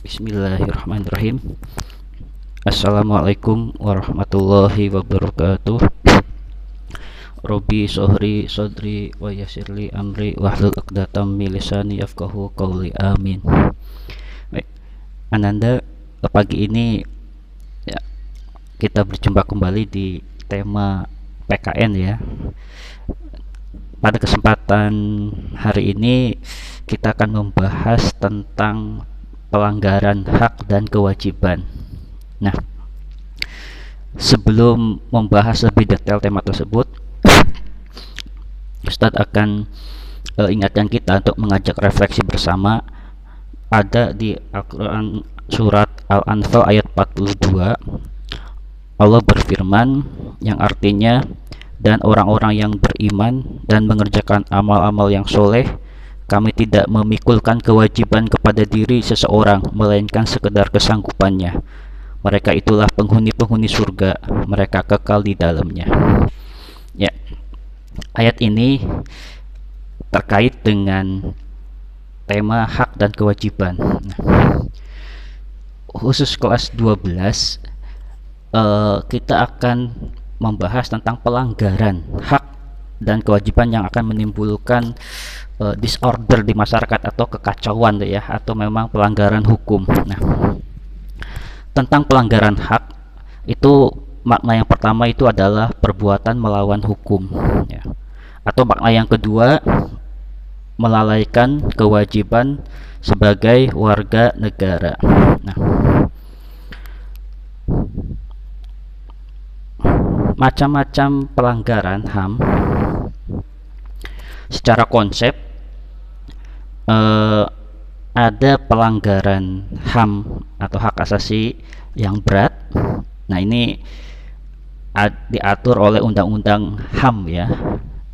Bismillahirrahmanirrahim. Assalamualaikum warahmatullahi wabarakatuh. Robi sohri sodri wa yasirli amri wahlul 'uqdatam min lisani yafqahu qawli. Amin. Baik, Ananda, pagi ini ya, kita berjumpa kembali di tema PKN ya. Pada kesempatan hari ini kita akan membahas tentang pelanggaran hak dan kewajiban. Nah, sebelum membahas lebih detail tema tersebut, Ustadz akan ingatkan kita untuk mengajak refleksi bersama. Ada di Al-Quran surat Al-Anfal ayat 42, Allah berfirman yang artinya, dan orang-orang yang beriman dan mengerjakan amal-amal yang soleh, kami tidak memikulkan kewajiban kepada diri seseorang melainkan sekedar kesanggupannya. Mereka itulah penghuni-penghuni surga, mereka kekal di dalamnya. Ya, ayat ini terkait dengan tema hak dan kewajiban. Nah, khusus kelas 12 kita akan membahas tentang pelanggaran hak dan kewajiban yang akan menimbulkan disorder di masyarakat atau kekacauan ya, atau memang pelanggaran hukum. Nah, tentang pelanggaran hak itu makna yang pertama itu adalah perbuatan melawan hukum ya. Atau makna yang kedua, melalaikan kewajiban sebagai warga negara. Nah, macam-macam pelanggaran HAM secara konsep, ada pelanggaran HAM atau hak asasi yang berat. Nah, ini diatur oleh undang-undang HAM ya,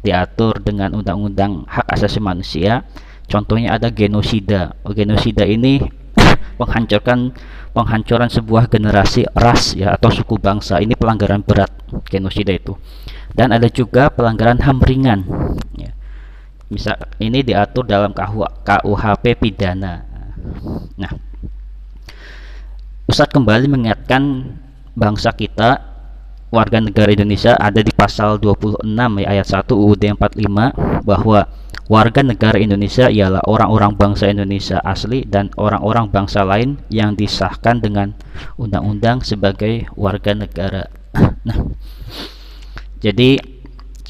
diatur dengan undang-undang hak asasi manusia. Contohnya ada genosida. Genosida ini penghancuran sebuah generasi ras ya, atau suku bangsa. Ini pelanggaran berat, genosida itu. Dan ada juga pelanggaran HAM ringan ya. Misal ini diatur dalam KUHP pidana. Nah, Ustadz kembali mengingatkan bangsa kita, warga negara Indonesia, ada di pasal 26 ya, ayat 1 UUD 45, bahwa warga negara Indonesia ialah orang-orang bangsa Indonesia asli dan orang-orang bangsa lain yang disahkan dengan undang-undang sebagai warga negara. Nah, jadi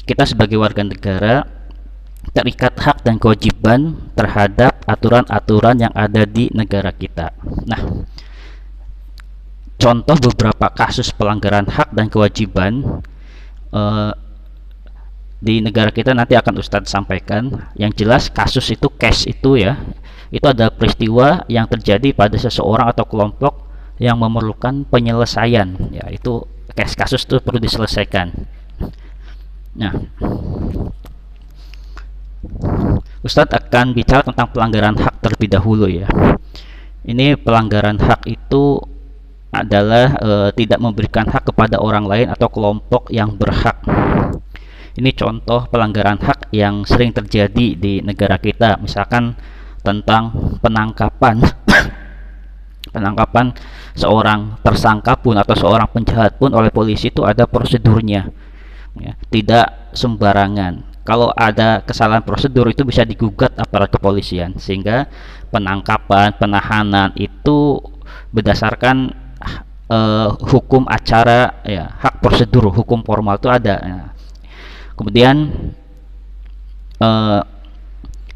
kita sebagai warga negara terikat hak dan kewajiban terhadap aturan-aturan yang ada di negara kita. Nah, contoh beberapa kasus pelanggaran hak dan kewajiban di negara kita nanti akan Ustadz sampaikan. Yang jelas kasus itu, case itu ya, itu ada peristiwa yang terjadi pada seseorang atau kelompok yang memerlukan penyelesaian ya, itu case, kasus itu perlu diselesaikan. Nah, Ustadz akan bicara tentang pelanggaran hak terlebih dahulu ya. Ini pelanggaran hak itu adalah tidak memberikan hak kepada orang lain atau kelompok yang berhak. Ini contoh pelanggaran hak yang sering terjadi di negara kita. Misalkan tentang penangkapan penangkapan seorang tersangka pun atau seorang penjahat pun oleh polisi itu ada prosedurnya ya, tidak sembarangan. Kalau ada kesalahan prosedur itu bisa digugat aparat kepolisian, sehingga penangkapan, penahanan itu berdasarkan hukum acara ya, hak prosedur, hukum formal itu ada ya. Kemudian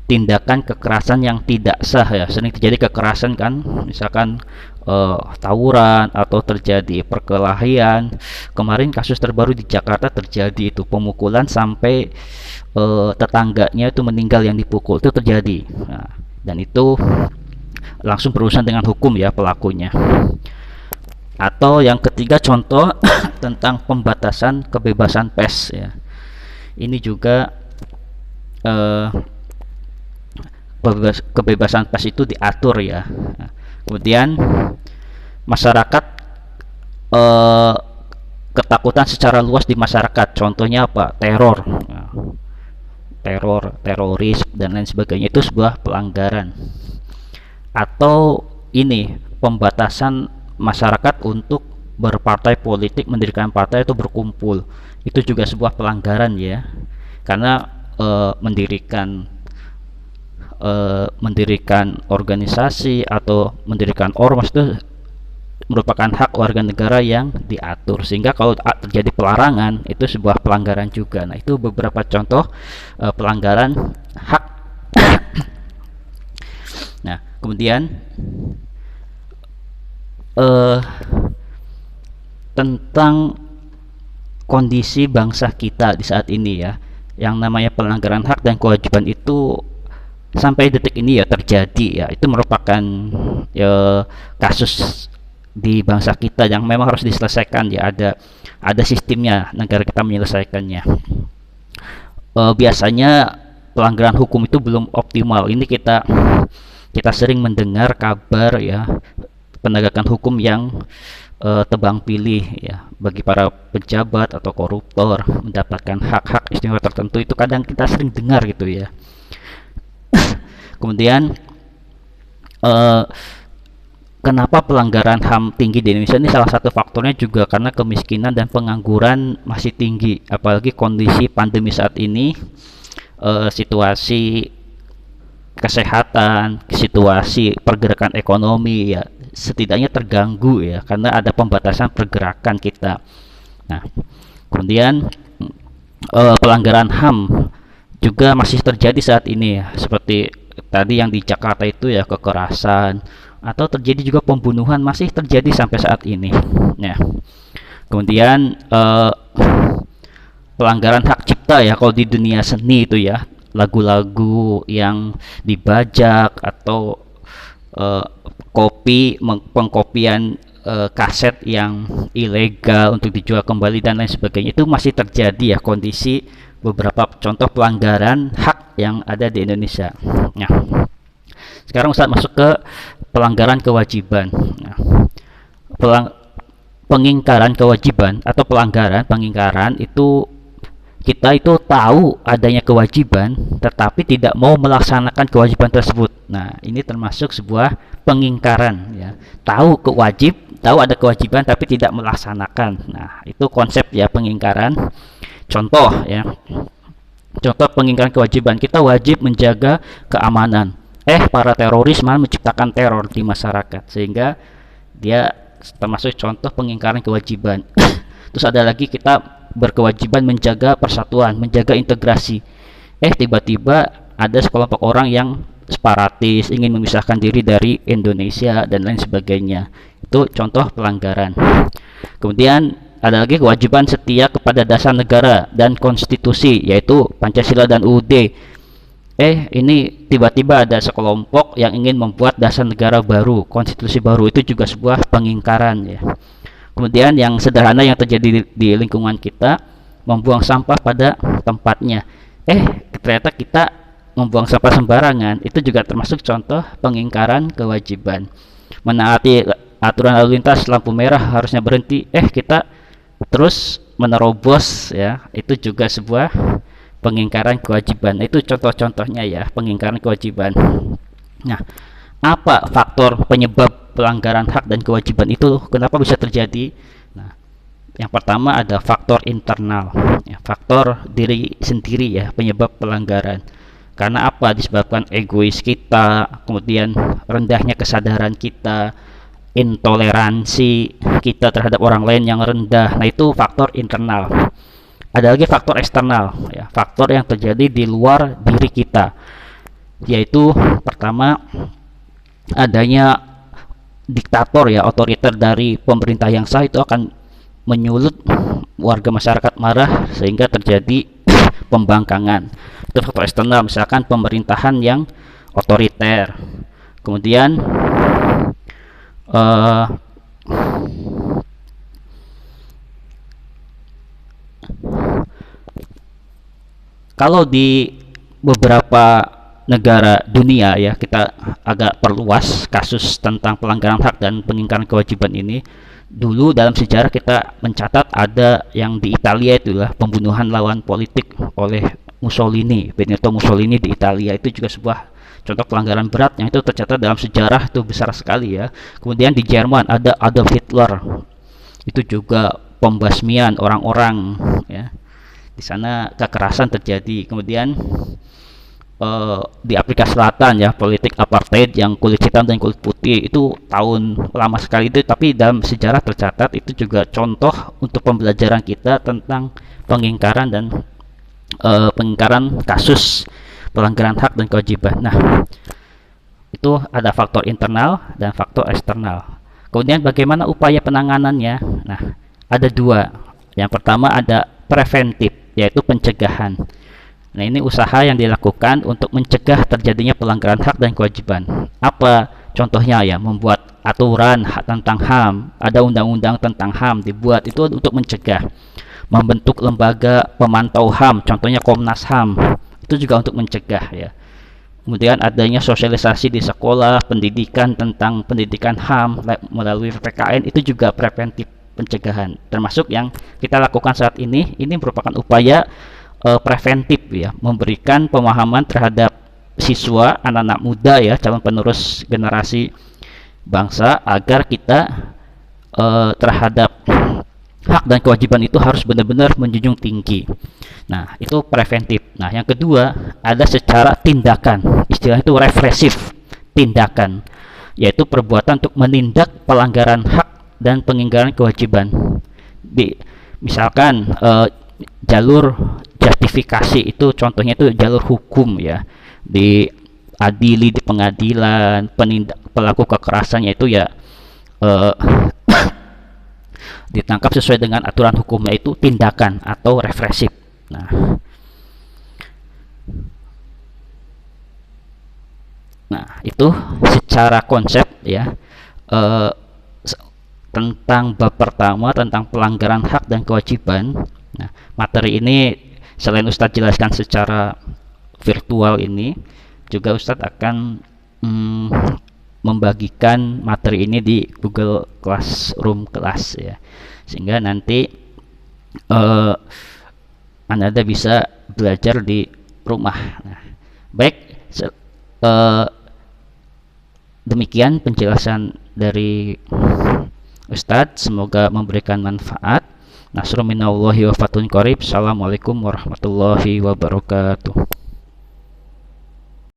tindakan kekerasan yang tidak sah ya, sering terjadi kekerasan kan, misalkan tawuran atau terjadi perkelahian. Kemarin kasus terbaru di Jakarta terjadi itu pemukulan sampai tetangganya itu meninggal yang dipukul, itu terjadi. Nah, dan itu langsung berurusan dengan hukum ya pelakunya. Atau yang ketiga, contoh tentang pembatasan kebebasan pers ya. Ini juga kebebasan pers itu diatur ya. Nah, kemudian masyarakat, ketakutan secara luas di masyarakat, contohnya apa? Teror. Nah, teroris dan lain sebagainya, itu sebuah pelanggaran. Atau ini pembatasan masyarakat untuk berpartai politik, mendirikan partai atau berkumpul. Itu juga sebuah pelanggaran ya, karena mendirikan organisasi atau mendirikan ormas itu merupakan hak warga negara yang diatur, sehingga kalau terjadi pelarangan itu sebuah pelanggaran juga. Nah, itu beberapa contoh pelanggaran hak. Nah, kemudian tentang kondisi bangsa kita di saat ini ya, yang namanya pelanggaran hak dan kewajiban itu sampai detik ini ya terjadi ya, itu merupakan ya, kasus di bangsa kita yang memang harus diselesaikan ya, ada sistemnya negara kita menyelesaikannya. Biasanya pelanggaran hukum itu belum optimal. Ini kita sering mendengar kabar ya, penegakan hukum yang tebang pilih ya, bagi para pejabat atau koruptor mendapatkan hak-hak istimewa tertentu, itu kadang kita sering dengar gitu ya. Kemudian kenapa pelanggaran HAM tinggi di Indonesia? Ini salah satu faktornya juga karena kemiskinan dan pengangguran masih tinggi, apalagi kondisi pandemi saat ini. Situasi kesehatan, situasi pergerakan ekonomi ya setidaknya terganggu ya, karena ada pembatasan pergerakan kita. Nah, kemudian pelanggaran HAM juga masih terjadi saat ini ya, seperti tadi yang di Jakarta itu ya, kekerasan atau terjadi juga pembunuhan masih terjadi sampai saat ini. Nah, kemudian pelanggaran hak cipta ya, kalau di dunia seni itu ya, lagu-lagu yang dibajak atau pengkopian kaset yang ilegal untuk dijual kembali dan lain sebagainya, itu masih terjadi ya, kondisi beberapa contoh pelanggaran hak yang ada di Indonesia. Nah, sekarang Ustaz masuk ke pelanggaran kewajiban. Nah, pengingkaran kewajiban atau pengingkaran itu, kita itu tahu adanya kewajiban tetapi tidak mau melaksanakan kewajiban tersebut. Nah, ini termasuk sebuah pengingkaran ya. Tahu ada kewajiban tapi tidak melaksanakan. Nah, itu konsep ya pengingkaran. Contoh ya. Contoh pengingkaran kewajiban, kita wajib menjaga keamanan. Para teroris malah menciptakan teror di masyarakat, sehingga dia termasuk contoh pengingkaran kewajiban. Terus ada lagi, kita berkewajiban menjaga persatuan, menjaga integrasi. Tiba-tiba ada sekelompok orang yang separatis, ingin memisahkan diri dari Indonesia dan lain sebagainya. Itu contoh pelanggaran. Kemudian ada lagi kewajiban setia kepada dasar negara dan konstitusi, yaitu Pancasila dan UUD. Ini tiba-tiba ada sekelompok yang ingin membuat dasar negara baru, konstitusi baru, itu juga sebuah pengingkaran ya. Kemudian yang sederhana yang terjadi di lingkungan kita, membuang sampah pada tempatnya. Ternyata kita membuang sampah sembarangan, itu juga termasuk contoh pengingkaran kewajiban. Menaati aturan lalu lintas, lampu merah harusnya berhenti, kita terus menerobos ya, itu juga sebuah pengingkaran kewajiban. Itu contoh-contohnya ya, pengingkaran kewajiban. Nah, apa faktor penyebab pelanggaran hak dan kewajiban itu, kenapa bisa terjadi? Nah, yang pertama ada faktor internal ya, faktor diri sendiri ya, penyebab pelanggaran. Karena apa? Disebabkan egois kita, kemudian rendahnya kesadaran kita, intoleransi kita terhadap orang lain yang rendah. Nah, itu faktor internal. Ada lagi faktor eksternal ya, faktor yang terjadi di luar diri kita, yaitu pertama adanya diktator ya, otoriter dari pemerintah yang sah, itu akan menyulut warga masyarakat marah sehingga terjadi pembangkangan. Itu faktor eksternal, misalkan pemerintahan yang otoriter. Kemudian kalau di beberapa negara dunia ya, kita agak perluas kasus tentang pelanggaran hak dan pengingkaran kewajiban ini. Dulu dalam sejarah kita mencatat ada yang di Italia, itulah pembunuhan lawan politik oleh Benito Mussolini di Italia. Itu juga sebuah contoh pelanggaran berat yang itu tercatat dalam sejarah, itu besar sekali ya. Kemudian di Jerman ada Adolf Hitler, itu juga pembasmian orang-orang ya. Di sana kekerasan terjadi. Kemudian di Afrika Selatan ya, politik apartheid yang kulit hitam dan kulit putih itu tahun lama sekali itu, tapi dalam sejarah tercatat itu juga contoh untuk pembelajaran kita tentang pengingkaran dan pengingkaran kasus pelanggaran hak dan kewajiban. Nah, itu ada faktor internal dan faktor eksternal. Kemudian bagaimana upaya penanganannya? Nah, ada dua. Yang pertama ada preventif, yaitu pencegahan. Nah, ini usaha yang dilakukan untuk mencegah terjadinya pelanggaran hak dan kewajiban. Apa contohnya ya? Membuat aturan tentang HAM, ada undang-undang tentang HAM dibuat, itu untuk mencegah. Membentuk lembaga pemantau HAM, contohnya Komnas HAM, itu juga untuk mencegah ya. Kemudian adanya sosialisasi di sekolah, pendidikan tentang pendidikan HAM melalui PPKN, itu juga preventif, pencegahan. Termasuk yang kita lakukan saat ini merupakan upaya preventif ya, memberikan pemahaman terhadap siswa, anak-anak muda ya, calon penerus generasi bangsa, agar kita terhadap hak dan kewajiban itu harus benar-benar menjunjung tinggi. Nah, itu preventif. Nah, yang kedua ada secara tindakan, istilah itu represif, tindakan, yaitu perbuatan untuk menindak pelanggaran hak dan pengingkaran kewajiban. Misalkan jalur justifikasi, itu contohnya itu jalur hukum ya, diadili di pengadilan, pelaku kekerasannya itu ya ditangkap sesuai dengan aturan hukumnya, itu tindakan atau represif. Nah, itu secara konsep ya tentang bab pertama tentang pelanggaran hak dan kewajiban. Nah, materi ini selain Ustadz jelaskan secara virtual ini, juga Ustadz akan membagikan materi ini di Google Classroom kelas ya, sehingga nanti Anda bisa belajar di rumah. Nah, baik, demikian penjelasan dari Ustadz, semoga memberikan manfaat. Nasrun minallahi wa fathun qarib. Assalamualaikum warahmatullahi wabarakatuh.